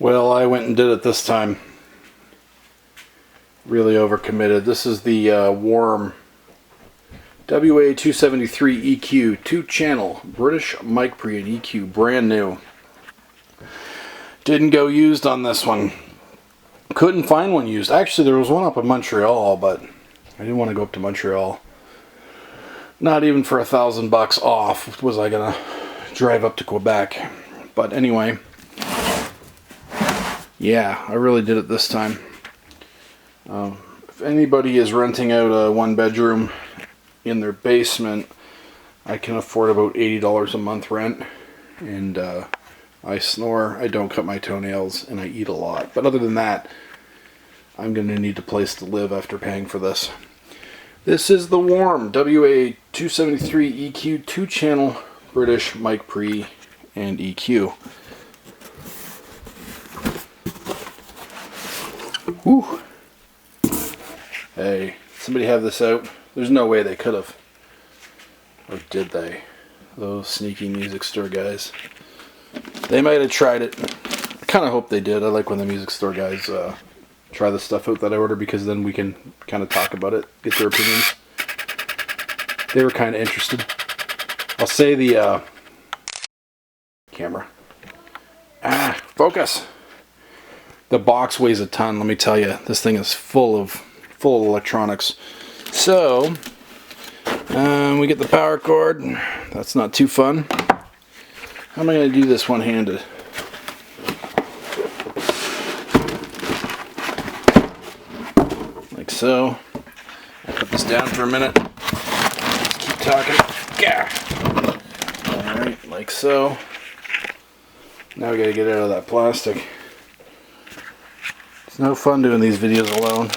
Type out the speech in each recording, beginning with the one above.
Well, I went and did it this time. Really overcommitted. This is the Warm WA273-EQ 2-channel British mic pre and EQ, brand new. Didn't go used on this one. Couldn't find one used. Actually, there was one up in Montreal, but I didn't want to go up to Montreal. Not even for $1,000 off was I gonna drive up to Quebec. But anyway, yeah, I really did it this time. If anybody is renting out a 1-bedroom in their basement, I can afford about $80 a month rent, and I snore, I don't cut my toenails, and I eat a lot. But other than that, I'm going to need a place to live after paying for this. This is the Warm WA273-EQ 2-channel British mic pre and EQ. Whew. Hey, somebody have this out? There's no way they could have. Or did they? Those sneaky music store guys. They might have tried it. I kind of hope they did. I like when the music store guys try the stuff out that I order, because then we can kind of talk about it, get their opinions. They were kind of interested. I'll say the camera. Focus. The box weighs a ton, let me tell you. This thing is full of electronics. So, we get the power cord. That's not too fun. How am I going to do this one-handed? Like so. I'll put this down for a minute. Just keep talking. Yeah. Alright, like so. Now we got to get out of that plastic. It's no fun doing these videos alone.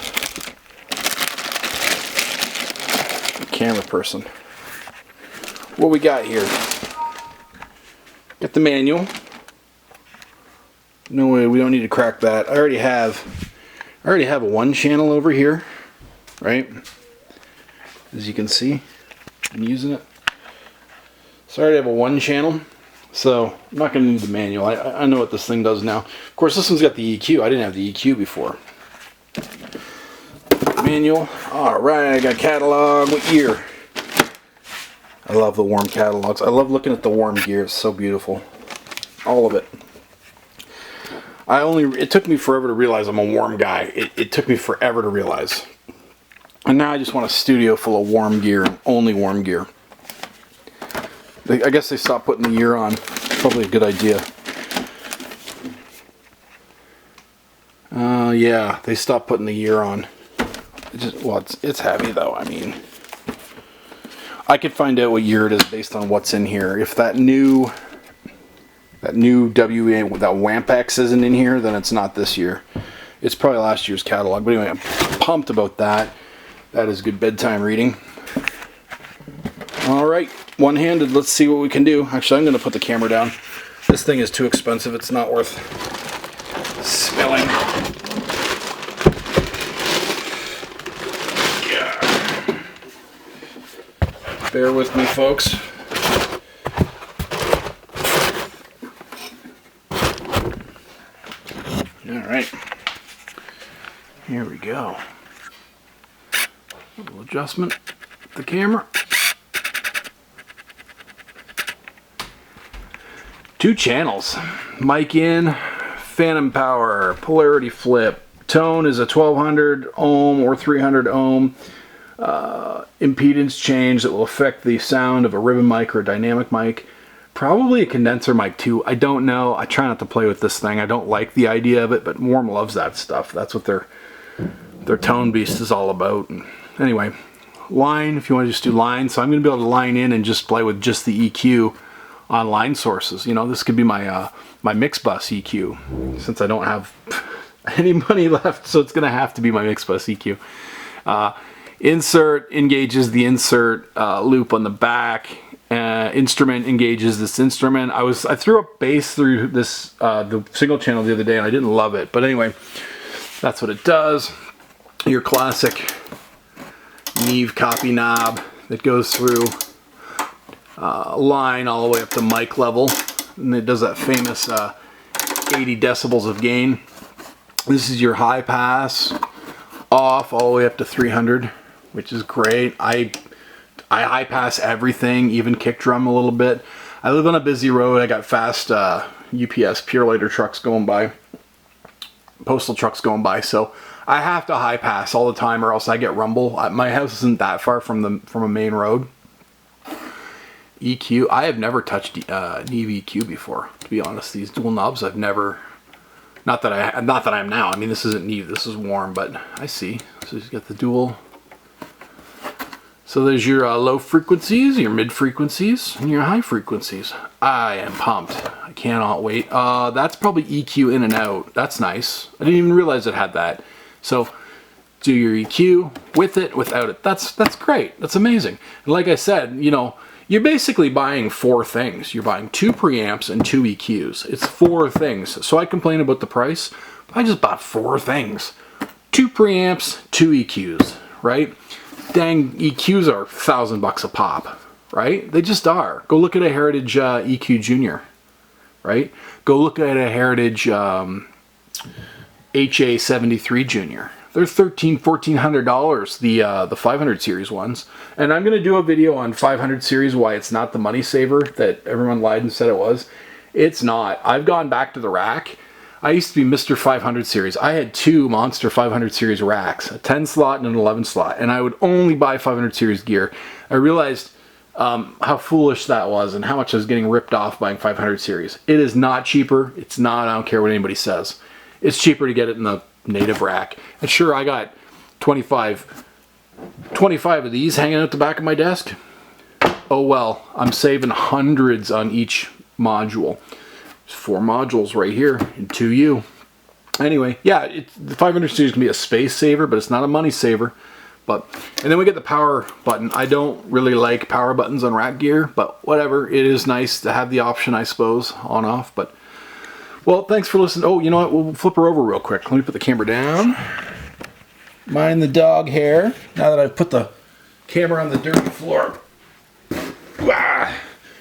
Camera person. What we got here? Got the manual. No way, we don't need to crack that. I already have a 1-channel over here, right? As you can see, I'm using it. So I already have a 1-channel. So I'm not going to need the manual. I know what this thing does now. Of course, this one's got the EQ. I didn't have the EQ before. Manual. Alright, I got catalog. What year? I love the Warm catalogs. I love looking at the Warm gear. It's so beautiful. All of it. It took me forever to realize I'm a Warm guy. It took me forever to realize. And now I just want a studio full of Warm gear, and only Warm gear. I guess they stopped putting the year on. Probably a good idea. Yeah, they stopped putting the year on. It's heavy though. I mean, I could find out what year it is based on what's in here. If that new WA, that WAMPX isn't in here, then it's not this year. It's probably last year's catalog. But anyway, I'm pumped about that. That is good bedtime reading. All right, one-handed. Let's see what we can do. Actually, I'm going to put the camera down. This thing is too expensive. It's not worth spilling. Bear with me, folks. Alright. Here we go. A little adjustment with the camera. 2 channels. Mic in, phantom power, polarity flip. Tone is a 1200 ohm or 300 ohm. Impedance change that will affect the sound of a ribbon mic or a dynamic mic. Probably a condenser mic too. I don't know. I try not to play with this thing. I don't like the idea of it, but Warm loves that stuff. That's what their tone beast is all about. And anyway, line, if you want to just do line. So I'm going to be able to line in and just play with just the EQ on line sources. You know, this could be my my mix bus EQ, since I don't have any money left, so it's going to have to be my mix bus EQ. Insert engages the insert loop on the back. Instrument engages this instrument. I threw a bass through this the single channel the other day, and I didn't love it. But anyway, that's what it does. Your classic Neve CAPI knob that goes through line all the way up to mic level, and it does that famous 80 decibels of gain. This is your high pass, off all the way up to 300, which is great. I high pass everything, even kick drum a little bit. I live on a busy road. I got fast UPS Purelator trucks going by, postal trucks going by, so I have to high pass all the time or else I get rumble. My house isn't that far from a main road. EQ, I have never touched Neve EQ before, to be honest. These dual knobs I've never, not that I am now. I mean, this isn't Neve, this is warm, but I see. So you've got the dual. So there's your low frequencies, your mid frequencies, and your high frequencies. I am pumped. I cannot wait. That's probably EQ in and out. That's nice. I didn't even realize it had that. So do your EQ with it, without it. That's great. That's amazing. And like I said, you know, you're basically buying 4 things. You're buying 2 preamps and 2 EQs. It's 4 things. So I complain about the price, but I just bought 4 things. 2 preamps, 2 EQs, right? Dang, EQs are $1,000 a pop, right? They just are. Go look at a Heritage EQ Junior, right? Go look at a Heritage HA73 Junior. They're $1,400, the 500 series ones. And I'm going to do a video on 500 series, why it's not the money saver that everyone lied and said it was. It's not. I've gone back to the rack. I used to be Mr. 500 series. I had 2 Monster 500 series racks, a 10 slot and an 11 slot, and I would only buy 500 series gear. I realized how foolish that was and how much I was getting ripped off buying 500 series. It is not cheaper. It's not. I don't care what anybody says. It's cheaper to get it in the native rack. And sure, I got 25 of these hanging out the back of my desk. Oh well, I'm saving hundreds on each module. There's 4 modules right here in 2U. Anyway, yeah, the 500 series can be a space saver, but it's not a money saver. And then we get the power button. I don't really like power buttons on rack gear, but whatever. It is nice to have the option, I suppose, on off. But well, thanks for listening. Oh, you know what? We'll flip her over real quick. Let me put the camera down. Mind the dog hair. Now that I've put the camera on the dirty floor. Ah,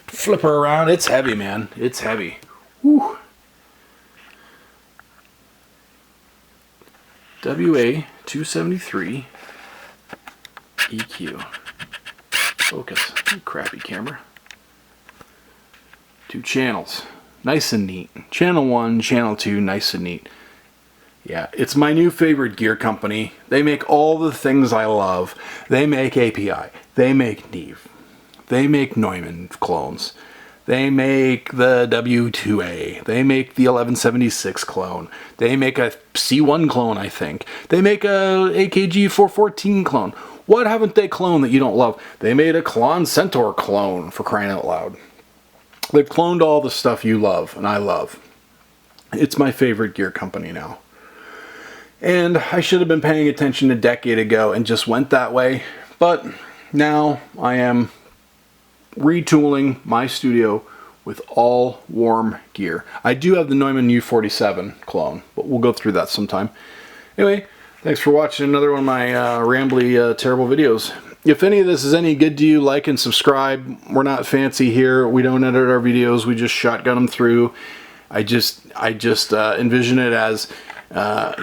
flip her around. It's heavy, man. It's heavy. Whew. WA273-EQ. Focus. You crappy camera. 2 channels. Nice and neat. Channel 1, channel 2, nice and neat. Yeah, it's my new favorite gear company. They make all the things I love. They make API. They make Neve. They make Neumann clones. They make the W2A. They make the 1176 clone. They make a C1 clone, I think. They make a AKG 414 clone. What haven't they cloned that you don't love? They made a Klon Centaur clone, for crying out loud. They've cloned all the stuff you love and I love. It's my favorite gear company now. And I should have been paying attention a decade ago and just went that way. But now I am retooling my studio with all warm gear. I do have the Neumann U47 clone, but we'll go through that sometime. Anyway, thanks for watching another one of my rambly, terrible videos. If any of this is any good to you, like and subscribe. We're not fancy here. We don't edit our videos. We just shotgun them through. I just envision it as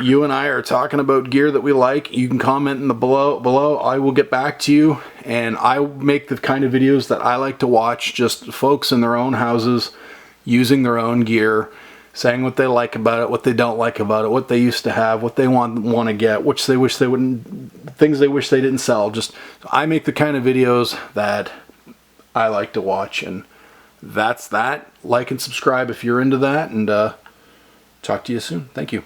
you and I are talking about gear that we like. You can comment in the below. I will get back to you, and I make the kind of videos that I like to watch. Just folks in their own houses using their own gear, saying what they like about it, what they don't like about it, what they used to have, what they want to get, which they wish they wouldn't, things they wish they didn't sell. Just I make the kind of videos that I like to watch, and that's that. Like and subscribe if you're into that, and talk to you soon. Thank you.